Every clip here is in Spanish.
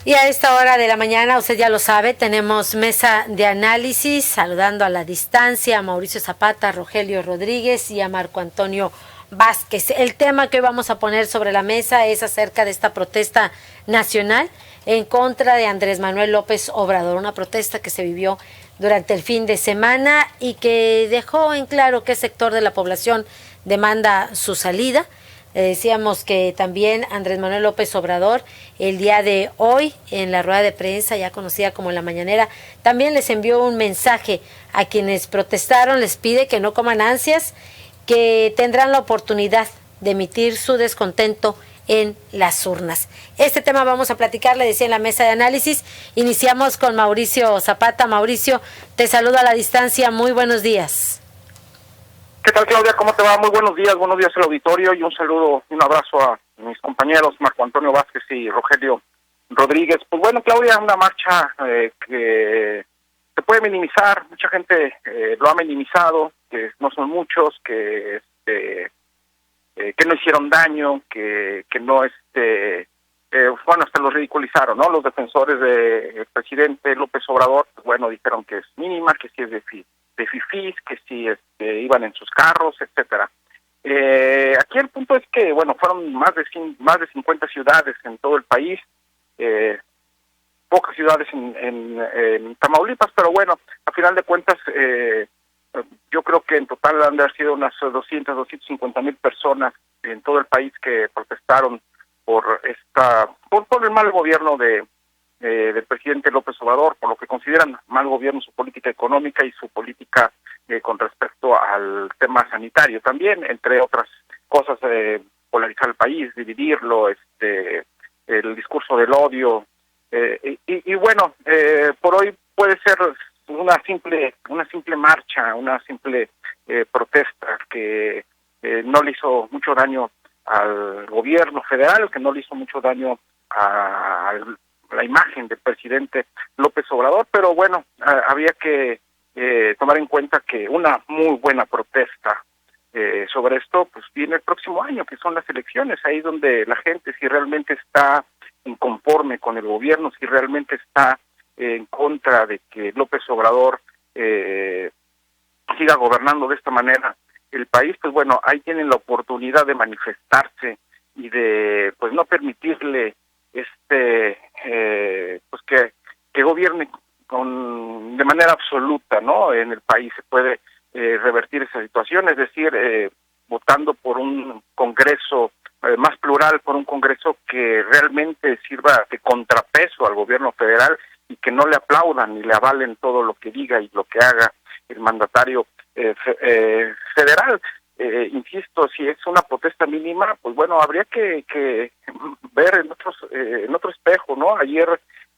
Y a esta hora de la mañana, usted ya lo sabe, tenemos mesa de análisis, saludando a la distancia a Mauricio Zapata, a Rogelio Rodríguez y a Marco Antonio Vázquez. El tema que hoy vamos a poner sobre la mesa es acerca de esta protesta nacional en contra de Andrés Manuel López Obrador, una protesta que se vivió durante el fin de semana y que dejó en claro qué sector de la población demanda su salida. Decíamos que también Andrés Manuel López Obrador el día de hoy en la rueda de prensa ya conocida como la mañanera también les envió un mensaje a quienes protestaron, les pide que no coman ansias, que tendrán la oportunidad de emitir su descontento en las urnas. Este tema vamos a platicar, le decía, en la mesa de análisis. Iniciamos con Mauricio Zapata. Mauricio, te saludo a la distancia, muy buenos días. ¿Qué tal, Claudia? ¿Cómo te va? Muy buenos días al auditorio y un saludo y un abrazo a mis compañeros Marco Antonio Vázquez y Rogelio Rodríguez. Pues bueno, Claudia, una marcha que se puede minimizar, mucha gente lo ha minimizado, que no son muchos, que no hicieron daño, que no bueno, hasta los ridiculizaron, ¿no? Los defensores del presidente López Obrador, pues bueno, dijeron que es mínima, que sí es de fifís, que sí iban en sus carros, etcétera. Aquí el punto es que, bueno, fueron más de 50 ciudades en todo el país, pocas ciudades en Tamaulipas, pero bueno, a final de cuentas, yo creo que en total han de haber sido unas 250 mil personas en todo el país que protestaron por el mal gobierno del presidente López Obrador, por lo que consideran mal gobierno su política económica y su política con respecto al tema sanitario también, entre otras cosas, polarizar el país, dividirlo, el discurso del odio, y bueno, por hoy puede ser una simple marcha, una simple protesta que no le hizo mucho daño al gobierno federal, que no le hizo mucho daño a la imagen del presidente López Obrador, pero bueno, había que tomar en cuenta que una muy buena protesta sobre esto pues viene el próximo año, que son las elecciones, ahí donde la gente, si realmente está inconforme con el gobierno, si realmente está en contra de que López Obrador siga gobernando de esta manera el país, pues bueno, ahí tienen la oportunidad de manifestarse y de pues no permitirle pues que gobierne de manera absoluta, ¿no? En el país se puede revertir esa situación, es decir, votando por un Congreso más plural, por un Congreso que realmente sirva de contrapeso al gobierno federal y que no le aplaudan ni le avalen todo lo que diga y lo que haga el mandatario federal. Insisto, si es una protesta mínima, pues bueno, habría que ver en otro espejo, ¿no?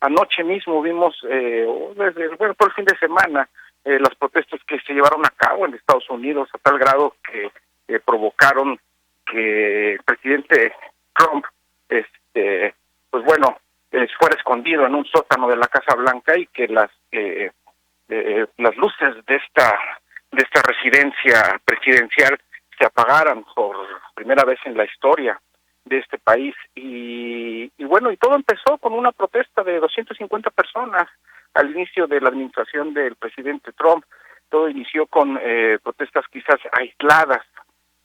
Anoche mismo vimos, todo el fin de semana, las protestas que se llevaron a cabo en Estados Unidos a tal grado que provocaron que el presidente Trump, pues bueno, fuera escondido en un sótano de la Casa Blanca y que las luces de esta residencia presidencial se apagaran por primera vez en la historia de este país y bueno, y todo empezó con una protesta de 250 personas al inicio de la administración del presidente Trump. Todo inició con protestas quizás aisladas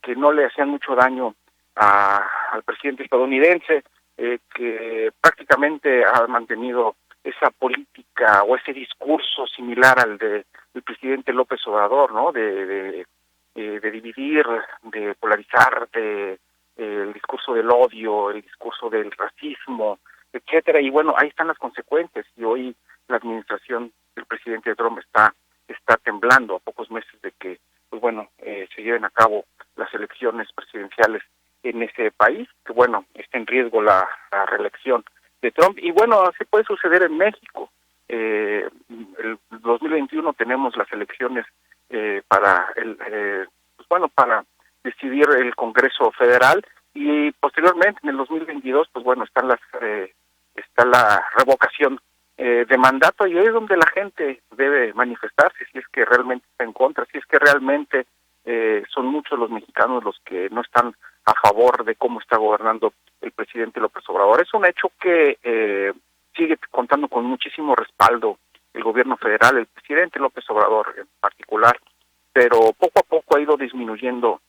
que no le hacían mucho daño al presidente estadounidense, que prácticamente ha mantenido esa política o ese discurso similar al del presidente López Obrador, ¿no? De dividir, de polarizar, el discurso del odio, el discurso del racismo, etcétera. Y bueno, ahí están las consecuencias. Y hoy la administración del presidente Trump está temblando a pocos meses de que, pues bueno, se lleven a cabo las elecciones presidenciales en ese país, que bueno, está en riesgo la reelección de Trump. Y bueno, así puede suceder en México. El 2021 tenemos las elecciones para para decidir el Congreso Federal, y posteriormente en el 2022 pues bueno, está la revocación de mandato, y ahí es donde la gente debe manifestarse si es que realmente está en contra, si es que realmente son muchos los mexicanos los que no están a favor de cómo está gobernando el presidente López Obrador. Es un hecho que sigue contando con muchísimo respaldo el gobierno federal, el presidente López Obrador en particular, pero poco a poco ha ido disminuyendo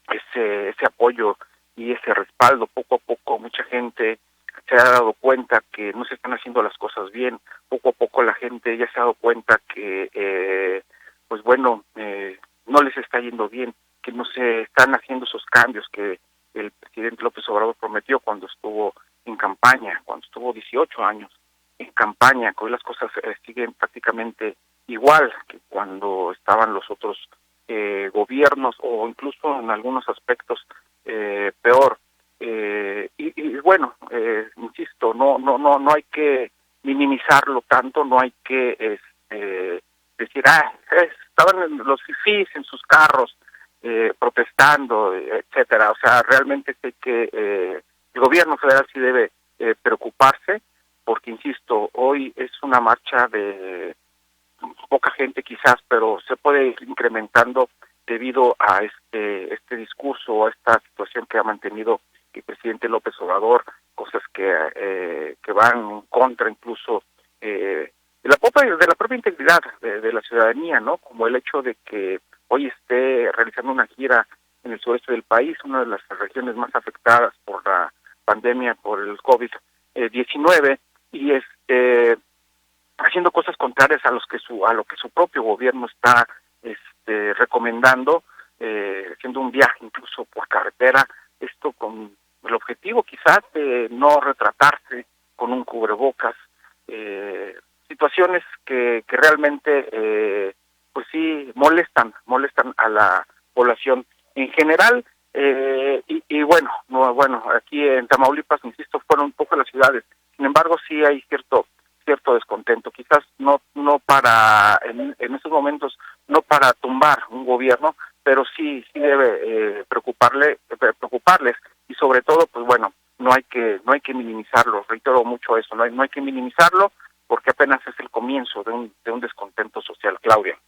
ese apoyo y ese respaldo. Poco a poco mucha gente se ha dado cuenta que no se están haciendo las cosas bien. Poco a poco la gente ya se ha dado cuenta que no les está yendo bien, que no se están haciendo esos cambios que el presidente López Obrador prometió cuando estuvo en campaña, cuando estuvo 18 años en campaña, que hoy las cosas siguen prácticamente igual que cuando estaban los otros gobiernos, o incluso en algunos aspectos peor. Insisto, no hay que minimizarlo tanto, no hay que decir, estaban los fifís en sus carros protestando, etcétera. O sea, realmente sé que el gobierno federal sí debe preocuparse, porque insisto, hoy es una marcha de poca gente quizás, pero se puede ir incrementando debido a este discurso, a esta situación que ha mantenido el presidente López Obrador, cosas que van en contra incluso de la propia integridad de la ciudadanía, ¿no? Como el hecho de que hoy esté realizando una gira en el sureste del país, una de las regiones más afectadas por la pandemia, por el COVID-19, y haciendo cosas contrarias a lo que su propio gobierno está recomendando, haciendo un viaje incluso por carretera, esto con el objetivo quizás de no retratarse con un cubrebocas, situaciones que realmente pues sí molestan a la población en general. Aquí en Tamaulipas, insisto, fueron un poco las ciudades. Sin embargo, sí hay cierto descontento, quizás no para en estos momentos, no para tumbar un gobierno, pero sí debe preocuparles, y sobre todo, pues bueno, no hay que minimizarlo. Reitero mucho eso, no hay que minimizarlo, porque apenas es el comienzo de un descontento social, Claudia.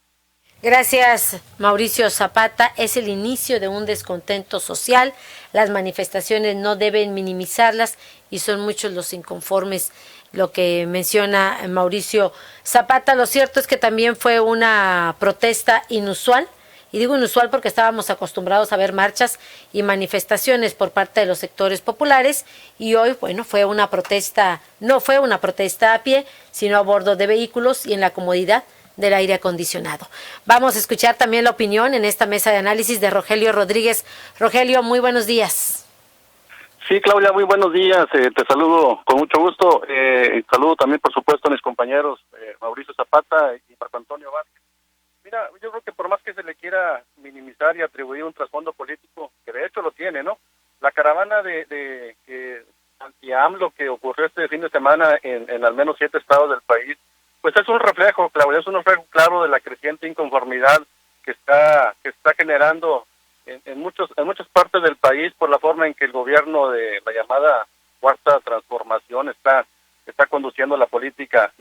Gracias, Mauricio Zapata. Es el inicio de un descontento social. Las manifestaciones no deben minimizarlas y son muchos los inconformes, lo que menciona Mauricio Zapata. Lo cierto es que también fue una protesta inusual. Y digo inusual porque estábamos acostumbrados a ver marchas y manifestaciones por parte de los sectores populares, y hoy, bueno, no fue una protesta a pie, sino a bordo de vehículos y en la comodidad del aire acondicionado. Vamos a escuchar también la opinión en esta mesa de análisis de Rogelio Rodríguez. Rogelio, muy buenos días. Sí, Claudia, muy buenos días. Te saludo con mucho gusto. Saludo también, por supuesto, a mis compañeros Mauricio Zapata y Marco Antonio Vázquez. Mira, yo creo que por más que se le quiera minimizar y atribuir un trasfondo político, que de hecho lo tiene, ¿no? La caravana de anti-AMLO que ocurrió este fin de semana en al menos 7 estados del país, pues es un reflejo, Claudia, es un reflejo claro de la creciente inconformidad que está generando en muchas partes del país por la forma en que el gobierno de la llamada Cuarta Transformación está conduciendo la política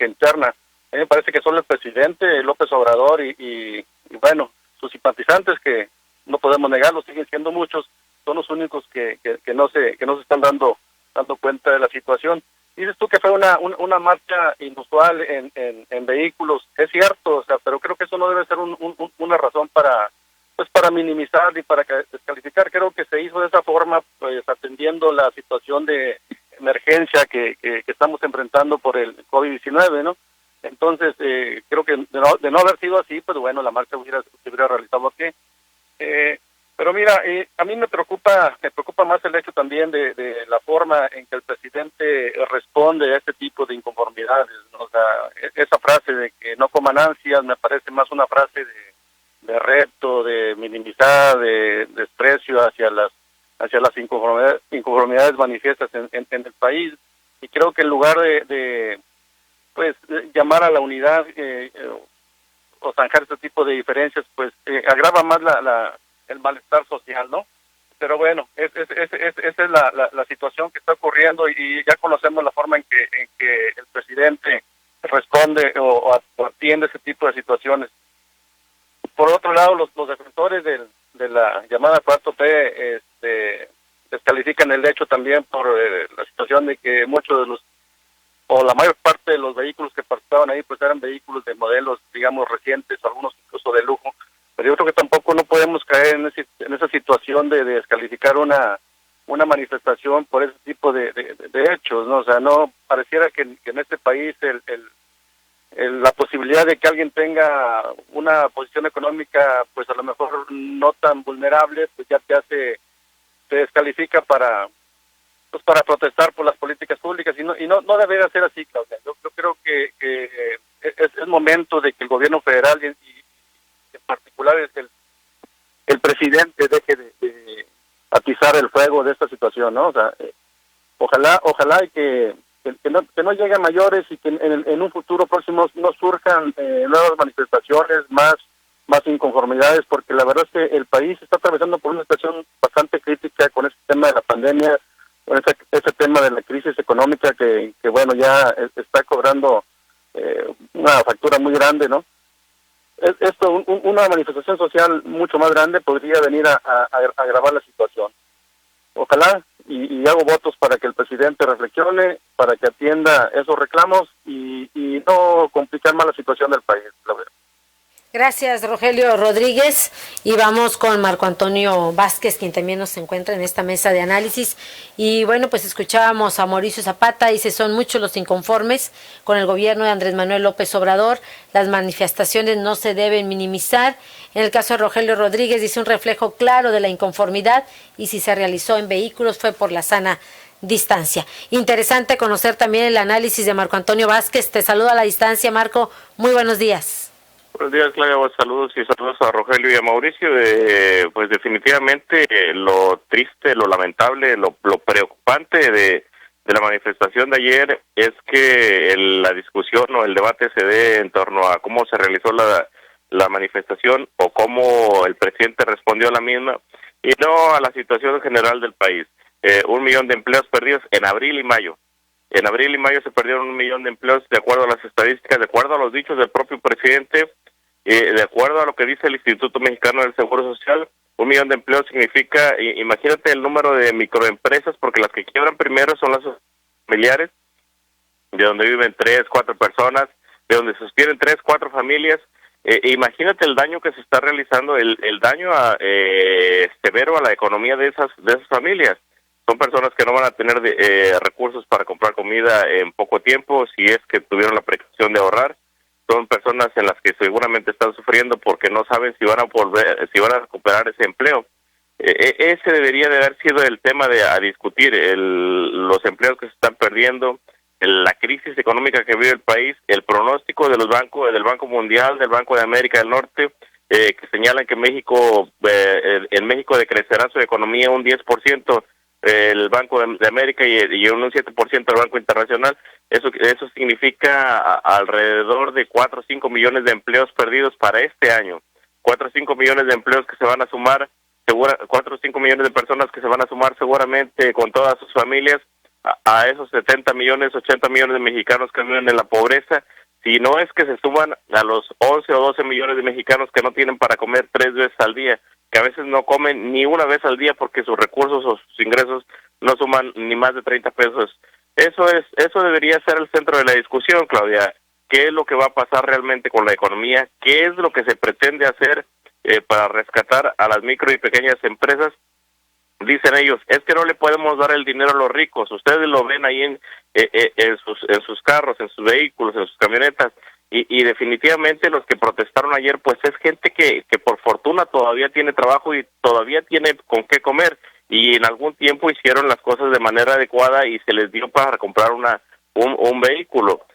interna. A mí me parece que solo el presidente López Obrador y bueno, sus simpatizantes, que no podemos negarlo, siguen siendo muchos, son los únicos que no se están dando cuenta de la situación. Dices tú que fue una marcha inusual en vehículos, es cierto, o sea, pero creo que eso no debe ser una razón para minimizar y para descalificar. Creo que se hizo de esa forma, pues atendiendo la situación de emergencia que estamos enfrentando por el COVID-19, ¿no? Entonces, creo que de no haber sido así, pues bueno, la marcha se hubiera realizado aquí. Pero mira, a mí me preocupa más el hecho también de la forma en que el presidente responde a este tipo de inconformidades, ¿no? O sea, esa frase de que no coman ansias me parece más una frase de reto, de minimizar, de desprecio hacia las inconformidades manifiestas en el país. Y creo que en lugar de llamar a la unidad o zanjar este tipo de diferencias, pues agrava más el malestar social, ¿no? Pero bueno, esa es la situación que está ocurriendo, y ya conocemos la forma en que el presidente responde o atiende ese tipo de situaciones. Por otro lado, los defensores de la llamada 4T descalifican el hecho también por la situación de que muchos de los o la mayor parte de los vehículos que participaban ahí pues eran vehículos de modelos, digamos, recientes, algunos incluso de lujo, pero yo creo que tampoco no podemos caer en esa situación de descalificar una manifestación por ese tipo de hechos, ¿no? O sea, no pareciera que en este país la posibilidad de que alguien tenga una posición económica pues a lo mejor no tan vulnerable, pues ya te descalifica para protestar por las políticas públicas, y no debería ser así, Claudia. Yo creo que es momento de que el gobierno federal y en particular el presidente deje de atizar el fuego de esta situación, ¿no? O sea, ojalá y que no llegue a mayores, y que en un futuro próximo no surjan nuevas manifestaciones, más inconformidades, porque la verdad es que el país está atravesando por una situación bastante crítica con este tema de la pandemia, con ese tema de la crisis económica que bueno, ya está cobrando una factura muy grande, ¿no? Una manifestación social mucho más grande podría venir a agravar la situación. Ojalá y hago votos para que el presidente reflexione, para que atienda esos reclamos y no complicar más la situación del país. Gracias, Rogelio Rodríguez. Y vamos con Marco Antonio Vázquez, quien también nos encuentra en esta mesa de análisis. Y bueno, pues escuchábamos a Mauricio Zapata, dice: son muchos los inconformes con el gobierno de Andrés Manuel López Obrador. Las manifestaciones no se deben minimizar. En el caso de Rogelio Rodríguez, dice: un reflejo claro de la inconformidad, y si se realizó en vehículos fue por la sana distancia. Interesante conocer también el análisis de Marco Antonio Vázquez. Te saludo a la distancia, Marco. Muy buenos días. Buenos días, Claudia. Saludos a Rogelio y a Mauricio. Pues definitivamente lo triste, lo lamentable, lo preocupante de la manifestación de ayer es que la discusión o el debate se dé en torno a cómo se realizó la manifestación o cómo el presidente respondió a la misma, y no a la situación general del país. 1 millón de empleos perdidos en abril y mayo. En abril y mayo se perdieron 1 millón de empleos, de acuerdo a las estadísticas, de acuerdo a los dichos del propio presidente, de acuerdo a lo que dice el Instituto Mexicano del Seguro Social. 1 millón de empleos significa, imagínate el número de microempresas, porque las que quiebran primero son las familiares, de donde viven 3, 4 personas, de donde sostienen 3, 4 familias. Imagínate el daño que se está realizando, el daño severo a la economía de esas familias. Son personas que no van a tener recursos para comprar comida en poco tiempo, si es que tuvieron la precaución de ahorrar. Son personas en las que seguramente están sufriendo porque no saben si van a recuperar ese empleo. Ese debería de haber sido el tema a discutir, los empleos que se están perdiendo, la crisis económica que vive el país, el pronóstico de los bancos, del Banco Mundial, del Banco de América del Norte, que señalan que en México decrecerá su economía un 10%, el Banco de América, y un 7% del Banco Internacional. Eso significa alrededor de 4 o 5 millones de empleos perdidos para este año. 4 o 5 millones de empleos que se van a sumar, 4 o 5 millones de personas que se van a sumar seguramente con todas sus familias a esos 70 millones, 80 millones de mexicanos que viven en la pobreza. Si no es que se suman a los 11 o 12 millones de mexicanos que no tienen para comer 3 veces al día, que a veces no comen ni una vez al día porque sus recursos o sus ingresos no suman ni más de 30 pesos. Eso debería ser el centro de la discusión, Claudia. ¿Qué es lo que va a pasar realmente con la economía? ¿Qué es lo que se pretende hacer para rescatar a las micro y pequeñas empresas? Dicen ellos, es que no le podemos dar el dinero a los ricos. Ustedes lo ven ahí en sus carros, en sus vehículos, en sus camionetas. Y definitivamente los que protestaron ayer, pues es gente que por fortuna todavía tiene trabajo y todavía tiene con qué comer, y en algún tiempo hicieron las cosas de manera adecuada y se les dio para comprar un vehículo.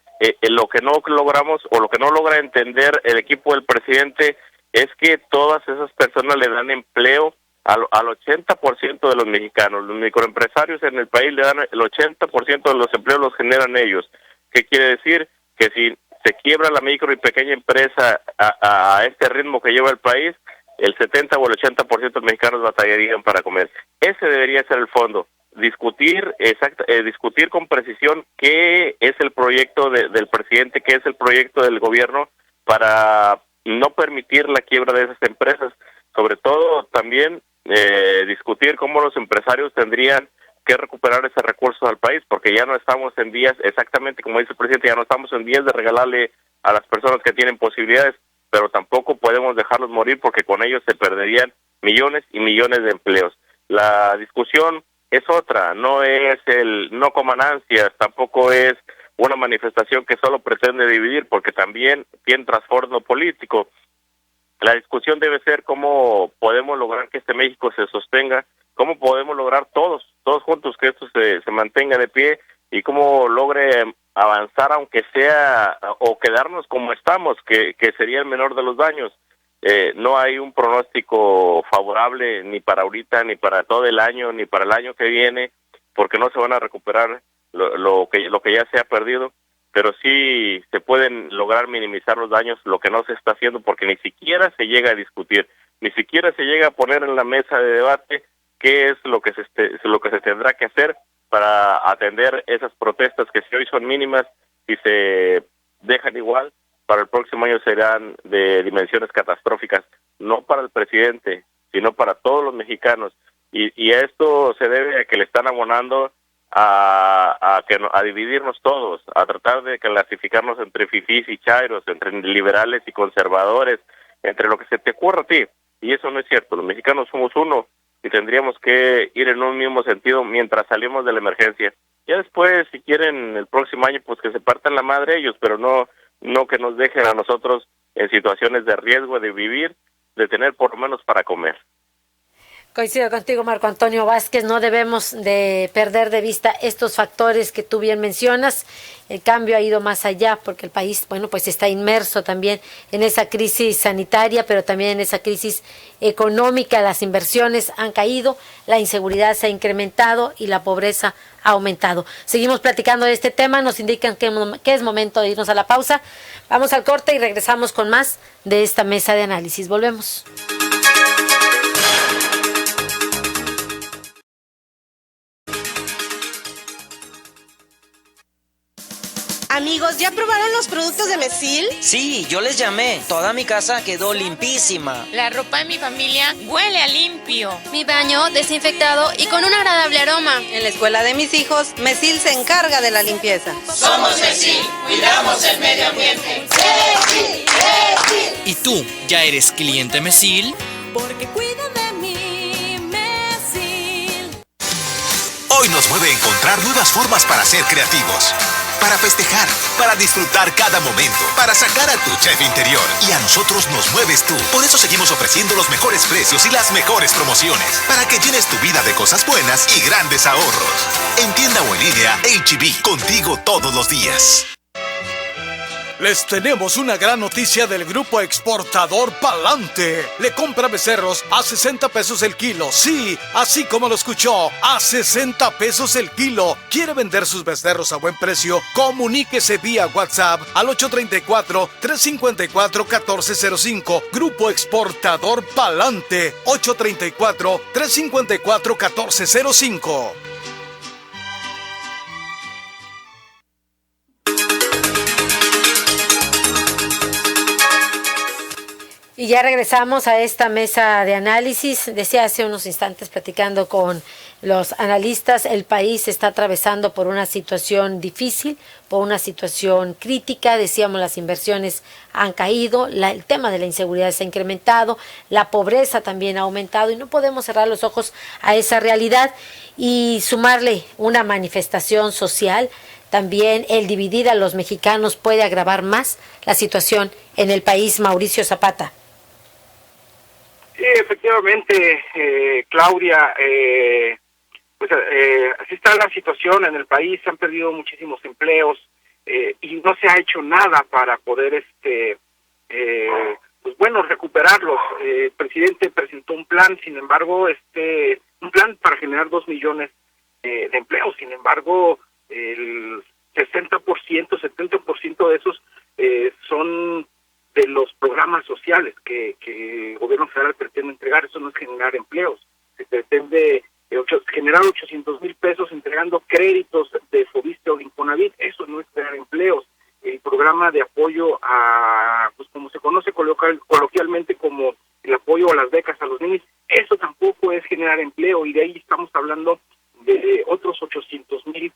Lo que no logramos, o lo que no logra entender el equipo del presidente, es que todas esas personas le dan empleo al 80% de los mexicanos. Los microempresarios en el país le dan el 80% de los empleos, los generan ellos. ¿Qué quiere decir? Que si se quiebra la micro y pequeña empresa a este ritmo que lleva el país, el 70 o el 80% de los mexicanos batallarían para comer. Ese debería ser el fondo. Discutir con precisión qué es el proyecto del presidente, qué es el proyecto del gobierno para no permitir la quiebra de esas empresas. Sobre todo también discutir cómo los empresarios tendrían que recuperar ese recurso al país, porque ya no estamos en días, exactamente como dice el presidente, ya no estamos en días de regalarle a las personas que tienen posibilidades, pero tampoco podemos dejarlos morir porque con ellos se perderían millones y millones de empleos. La discusión es otra, no coman ansias, tampoco es una manifestación que solo pretende dividir, porque también tiene trasfondo político. La discusión debe ser cómo podemos lograr que este México se sostenga, cómo podemos lograr todos juntos que esto se mantenga de pie y cómo logre avanzar, aunque sea, o quedarnos como estamos, que sería el menor de los daños. No hay un pronóstico favorable ni para ahorita, ni para todo el año, ni para el año que viene, porque no se van a recuperar lo que ya se ha perdido, pero sí se pueden lograr minimizar los daños, lo que no se está haciendo, porque ni siquiera se llega a discutir, ni siquiera se llega a poner en la mesa de debate qué es lo que se tendrá que hacer para atender esas protestas que si hoy son mínimas y se dejan igual, para el próximo año serán de dimensiones catastróficas, no para el presidente, sino para todos los mexicanos. Y esto se debe a que le están abonando a dividirnos todos, a tratar de clasificarnos entre fifís y chairos, entre liberales y conservadores, entre lo que se te ocurra a ti. Y eso no es cierto, los mexicanos somos uno y tendríamos que ir en un mismo sentido mientras salimos de la emergencia. Ya después, si quieren, el próximo año, pues que se partan la madre ellos, pero no que nos dejen a nosotros en situaciones de riesgo de vivir, de tener por lo menos para comer. Coincido contigo, Marco Antonio Vázquez, no debemos de perder de vista estos factores que tú bien mencionas. El cambio ha ido más allá porque el país, pues está inmerso también en esa crisis sanitaria, pero también en esa crisis económica. Las inversiones han caído, la inseguridad se ha incrementado y la pobreza ha aumentado. Seguimos platicando de este tema, nos indican que es momento de irnos a la pausa. Vamos al corte y regresamos con más de esta mesa de análisis. Volvemos. Amigos, ¿ya probaron los productos de Mesil? Sí, yo les llamé. Toda mi casa quedó limpísima. La ropa de mi familia huele a limpio. Mi baño desinfectado y con un agradable aroma. En la escuela de mis hijos, Mesil se encarga de la limpieza. Somos Mesil, cuidamos el medio ambiente. Mesil, Mesil. ¿Y tú, ya eres cliente Mesil? Porque cuida de mí, Mesil. Hoy nos mueve encontrar nuevas formas para ser creativos. Para festejar, para disfrutar cada momento, para sacar a tu chef interior. Y a nosotros nos mueves tú. Por eso seguimos ofreciendo los mejores precios y las mejores promociones, para que llenes tu vida de cosas buenas y grandes ahorros. En tienda o en línea, H-E-B, contigo todos los días. Les tenemos una gran noticia del grupo exportador Palante. Le compra becerros a 60 pesos el kilo. Sí, así como lo escuchó, a 60 pesos el kilo. ¿Quiere vender sus becerros a buen precio? Comuníquese vía WhatsApp al 834-354-1405. Grupo exportador Palante, 834-354-1405. Y ya regresamos a esta mesa de análisis. Decía hace unos instantes platicando con los analistas, el país está atravesando por una situación difícil, por una situación crítica. Decíamos, las inversiones han caído, el tema de la inseguridad se ha incrementado, la pobreza también ha aumentado y no podemos cerrar los ojos a esa realidad y sumarle una manifestación social. También el dividir a los mexicanos puede agravar más la situación en el país. Mauricio Zapata. Sí, efectivamente, Claudia, así está la situación en el país. Se han perdido muchísimos empleos y no se ha hecho nada para poder, recuperarlos. El presidente presentó un plan, sin embargo, un plan para generar 2 millones de empleos. Sin embargo, el 60%, 70% de esos son de los programas sociales que el gobierno federal pretende entregar. Eso no es generar empleos. Se pretende generar 800,000 pesos entregando créditos de Fobiste o de Infonavit. Eso no es crear empleos. El programa de apoyo a, como se conoce coloquialmente como el apoyo a las becas a los niños, eso tampoco es generar empleo, y de ahí estamos hablando de otros 800,000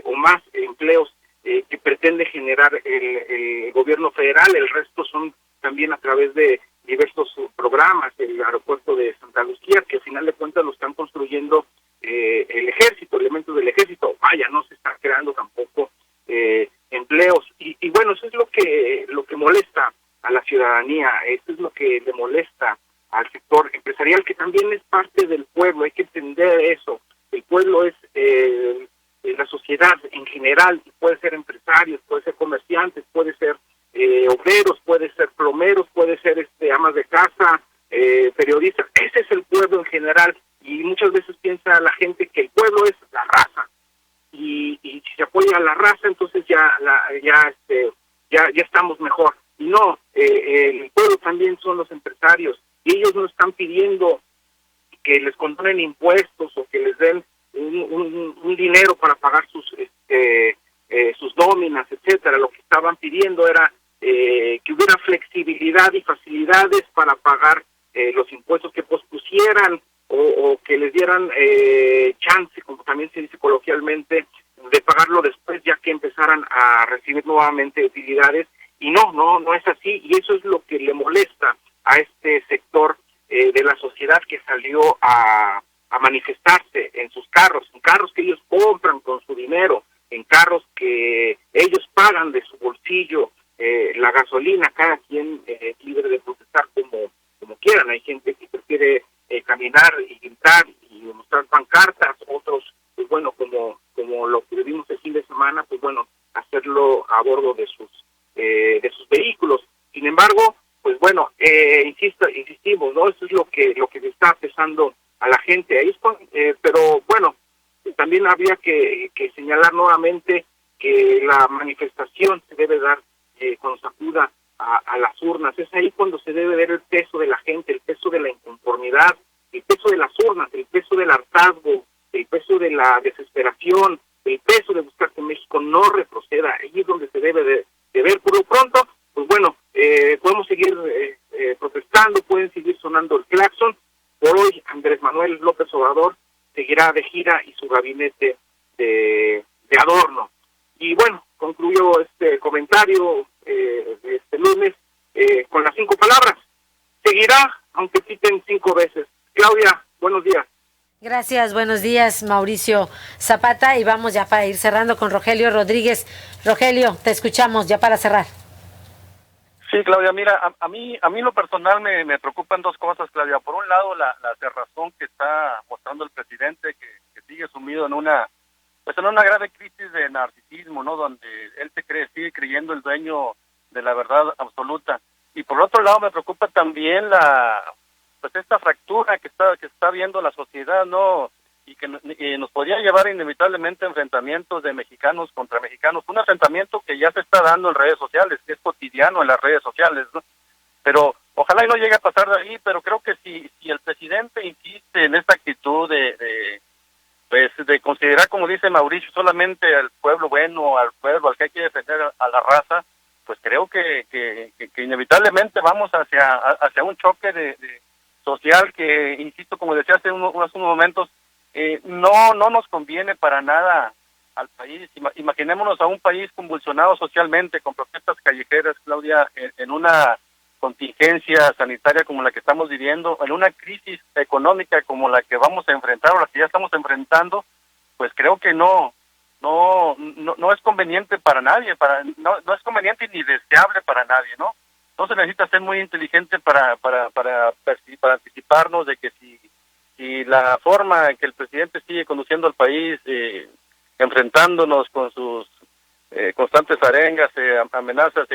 o más empleos que pretende generar el gobierno federal. El resto son también a través de diversos programas, el aeropuerto de Santa Lucía, que al final de cuentas lo están construyendo el ejército, elementos del ejército. Vaya, no se está creando tampoco empleos. Y bueno, eso es lo que molesta a la ciudadanía, eso es lo que le molesta al sector empresarial, que también es parte del pueblo. Hay que entender eso. El pueblo es la sociedad en general, puede ser empresarios, puede ser comerciantes, puede ser obreros, puede ser plomeros, puede ser amas de casa, periodistas. Ese es el pueblo en general, y muchas veces piensa la gente que el pueblo es la raza, y si se apoya a la raza, entonces ya estamos mejor. Y no, el pueblo también son los empresarios, y ellos no están pidiendo que les condonen impuestos o que les den un dinero para pagar sus nóminas, etcétera. Lo que estaban pidiendo era que hubiera flexibilidad y facilidades para pagar los impuestos, que pospusieran o que les dieran chance, como también se dice coloquialmente, de pagarlo después, ya que empezaran a recibir nuevamente utilidades. Y no es así, y eso es lo que le molesta a este sector de la sociedad, que salió a manifestarse en sus carros, en carros que ellos compran con su dinero, en carros que ellos pagan de su bolsillo, la gasolina. Cada quien es libre de protestar como quieran. Hay gente que prefiere caminar y gritar y mostrar pancartas, otros, pues bueno, como lo que vimos el fin de semana, pues bueno, hacerlo a bordo de sus vehículos. Sin embargo, pues bueno, insistimos, ¿no? Eso es lo que le está pesando a la gente. Ahí pero bueno, también habría que señalar nuevamente que la manifestación se debe dar cuando se acuda a las urnas. Es ahí cuando se debe ver el peso de la gente, el peso de la inconformidad, el peso de las urnas, el peso del hartazgo, el peso de la desesperación, el peso de buscar que México no retroceda. Ahí es donde se debe de ver. Por lo pronto, pues bueno, podemos seguir protestando, pueden seguir sonando el claxon. Por hoy, Andrés Manuel López Obrador seguirá de gira y su gabinete de adorno. Y bueno, concluyo este comentario de este lunes con las 5 palabras: seguirá aunque quiten 5 veces. Claudia, buenos días. Gracias, buenos días, Mauricio Zapata, y vamos ya para ir cerrando con Rogelio Rodríguez. Rogelio, te escuchamos ya para cerrar. Sí, Claudia, mira, a mí lo personal me preocupan dos cosas, Claudia. Por un lado, la cerrazón que está mostrando el presidente, que sigue sumido en una grave crisis de narcisismo, ¿no? Donde él sigue creyendo el dueño de la verdad absoluta. Y por otro lado, me preocupa también esta fractura que está viendo la sociedad, ¿no? Y que nos podría llevar inevitablemente a enfrentamientos de mexicanos contra mexicanos, un enfrentamiento que ya se está dando en redes sociales, que es cotidiano en las redes sociales, ¿no? Pero ojalá y no llegue a pasar de ahí, pero creo que si el presidente insiste en esta actitud de considerar, como dice Mauricio, solamente al pueblo bueno, al pueblo al que hay que defender a la raza, pues creo que inevitablemente vamos hacia un choque de social que, insisto, como decía hace unos momentos, no nos conviene para nada al país. Imaginémonos a un país convulsionado socialmente, con protestas callejeras, Claudia, en una contingencia sanitaria como la que estamos viviendo, en una crisis económica como la que vamos a enfrentar o la que ya estamos enfrentando. Pues creo que no es conveniente para nadie, no es conveniente ni deseable para nadie, ¿no? No se necesita ser muy inteligente para anticiparnos de que si la forma en que el presidente sigue conduciendo al país, enfrentándonos con sus constantes arengas, amenazas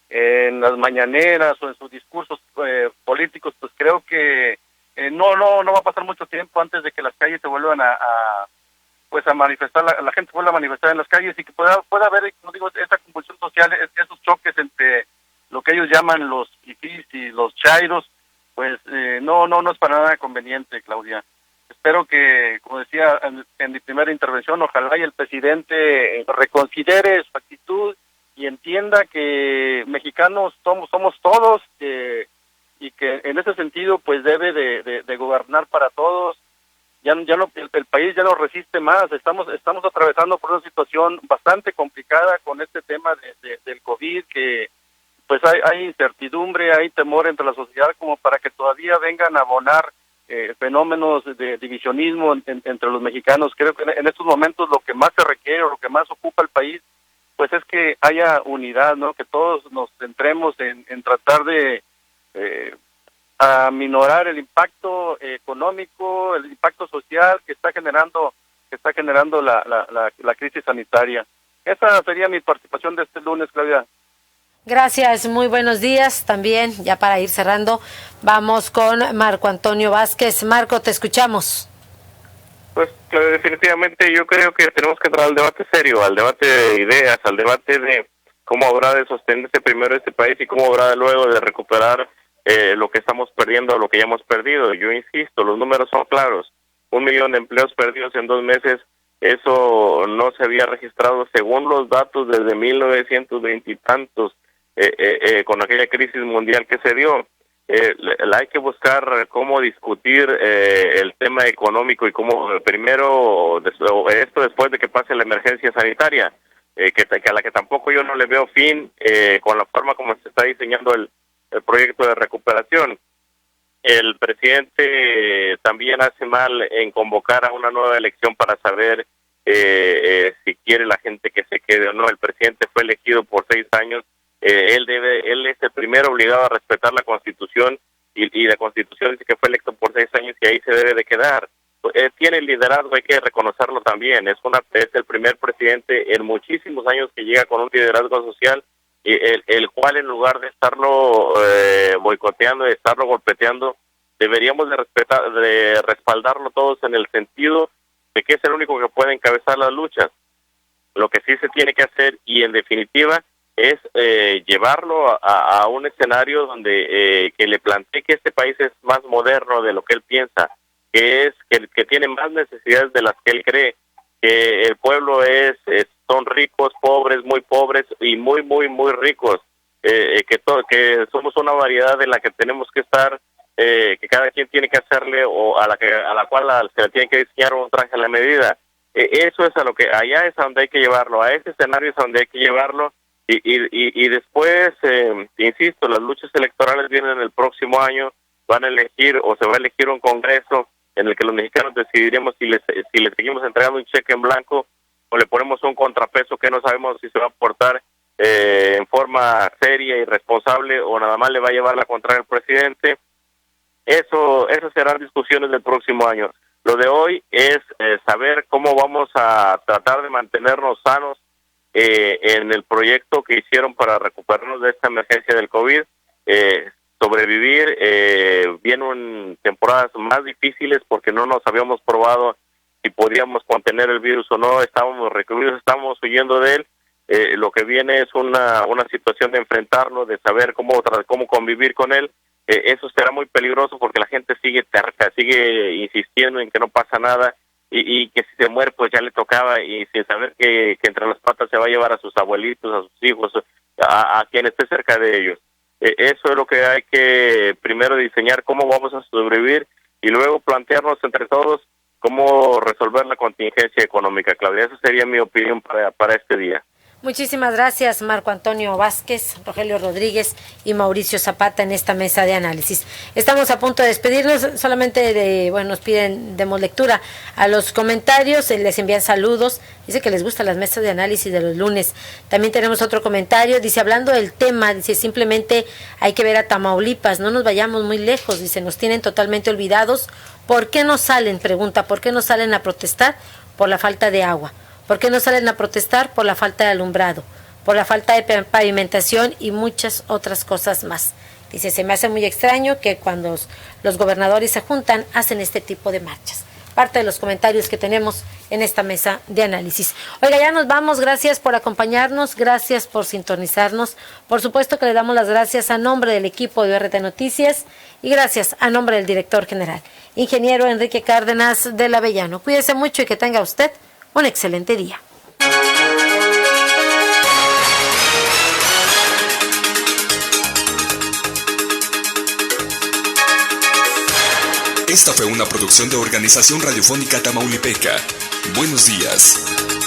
en las mañaneras o en sus discursos políticos, pues creo que no va a pasar mucho tiempo antes de que las calles se vuelvan a manifestar, la gente vuelva a manifestar en las calles, y que pueda haber, como digo, esa convulsión social, esos choques entre lo que ellos llaman los fifís y los chairos. Pues no es para nada conveniente, Claudia. Espero que, como decía en mi primera intervención, ojalá y el presidente reconsidere su actitud y entienda que mexicanos somos todos, y que en ese sentido pues debe de gobernar para todos, el país ya no resiste más. Estamos atravesando por una situación bastante complicada con este tema del COVID, que pues hay incertidumbre, hay temor entre la sociedad como para que todavía vengan a abonar fenómenos de divisionismo entre los mexicanos. Creo que en estos momentos lo que más se requiere o lo que más ocupa el país pues es que haya unidad, ¿no? Que todos nos centremos en tratar de aminorar el impacto económico, el impacto social que está generando la crisis sanitaria. Esa sería mi participación de este lunes, Claudia. Gracias, muy buenos días. También, ya para ir cerrando, vamos con Marco Antonio Vázquez. Marco, te escuchamos. Pues definitivamente yo creo que tenemos que entrar al debate serio, al debate de ideas, al debate de cómo habrá de sostenerse primero este país y cómo habrá luego de recuperar lo que estamos perdiendo, lo que ya hemos perdido. Yo insisto, los números son claros. 1 millón de empleos perdidos en 2 meses, eso no se había registrado según los datos desde 1920 y tantos, con aquella crisis mundial que se dio. Hay que buscar cómo discutir el tema económico y cómo primero esto después de que pase la emergencia sanitaria, que a la que tampoco yo no le veo fin con la forma como se está diseñando el proyecto de recuperación. El presidente también hace mal en convocar a una nueva elección para saber si quiere la gente que se quede o no. El presidente fue elegido por 6 años. Él es el primero obligado a respetar la Constitución y la Constitución dice que fue electo por 6 años y ahí se debe de quedar. Tiene liderazgo, hay que reconocerlo también. Es el primer presidente en muchísimos años que llega con un liderazgo social, el cual en lugar de estarlo boicoteando, de estarlo golpeteando, deberíamos de respaldarlo todos en el sentido de que es el único que puede encabezar las luchas. Lo que sí se tiene que hacer y en definitiva es llevarlo a un escenario donde que le plantee que este país es más moderno de lo que él piensa, que tiene más necesidades de las que él cree, que el pueblo son ricos, pobres, muy pobres y muy ricos, que somos una variedad en la que tenemos que estar, que cada quien tiene que hacerle o a la cual se le tiene que diseñar un traje a la medida. Eso es allá es a donde hay que llevarlo, a ese escenario es a donde hay que llevarlo. Y después, insisto, las luchas electorales vienen el próximo año, van a elegir o se va a elegir un congreso en el que los mexicanos decidiremos si le seguimos entregando un cheque en blanco o le ponemos un contrapeso que no sabemos si se va a aportar en forma seria y responsable o nada más le va a llevar la contraria al presidente. Esas serán discusiones del próximo año. Lo de hoy es saber cómo vamos a tratar de mantenernos sanos en el proyecto que hicieron para recuperarnos de esta emergencia del COVID, sobrevivir. Vienen temporadas más difíciles porque no nos habíamos probado si podíamos contener el virus o no, estábamos recluidos, estábamos huyendo de él. Lo que viene es una situación de enfrentarlo, de saber cómo convivir con él. Eso será muy peligroso porque la gente sigue terca, sigue insistiendo en que no pasa nada y que si se muere pues ya le tocaba, y sin saber que entre las patas se va a llevar a sus abuelitos, a sus hijos, a quien esté cerca de ellos. Eso es lo que hay que primero diseñar, cómo vamos a sobrevivir y luego plantearnos entre todos cómo resolver la contingencia económica, Claudia. Esa sería mi opinión para este día. Muchísimas gracias, Marco Antonio Vázquez, Rogelio Rodríguez y Mauricio Zapata en esta mesa de análisis. Estamos a punto de despedirnos, solamente nos piden, demos lectura a los comentarios, les envían saludos, dice que les gustan las mesas de análisis de los lunes. También tenemos otro comentario, dice, hablando del tema, dice, simplemente hay que ver a Tamaulipas, no nos vayamos muy lejos, dice, nos tienen totalmente olvidados. ¿Por qué no salen? Pregunta, ¿por qué no salen a protestar? Por la falta de agua. ¿Por qué no salen a protestar? Por la falta de alumbrado, por la falta de pavimentación y muchas otras cosas más. Dice, se me hace muy extraño que cuando los gobernadores se juntan, hacen este tipo de marchas. Parte de los comentarios que tenemos en esta mesa de análisis. Oiga, ya nos vamos, gracias por acompañarnos, gracias por sintonizarnos. Por supuesto que le damos las gracias a nombre del equipo de RT Noticias y gracias a nombre del director general, ingeniero Enrique Cárdenas del Avellano. Cuídese mucho y que tenga usted un excelente día. Esta fue una producción de Organización Radiofónica Tamaulipeca. Buenos días.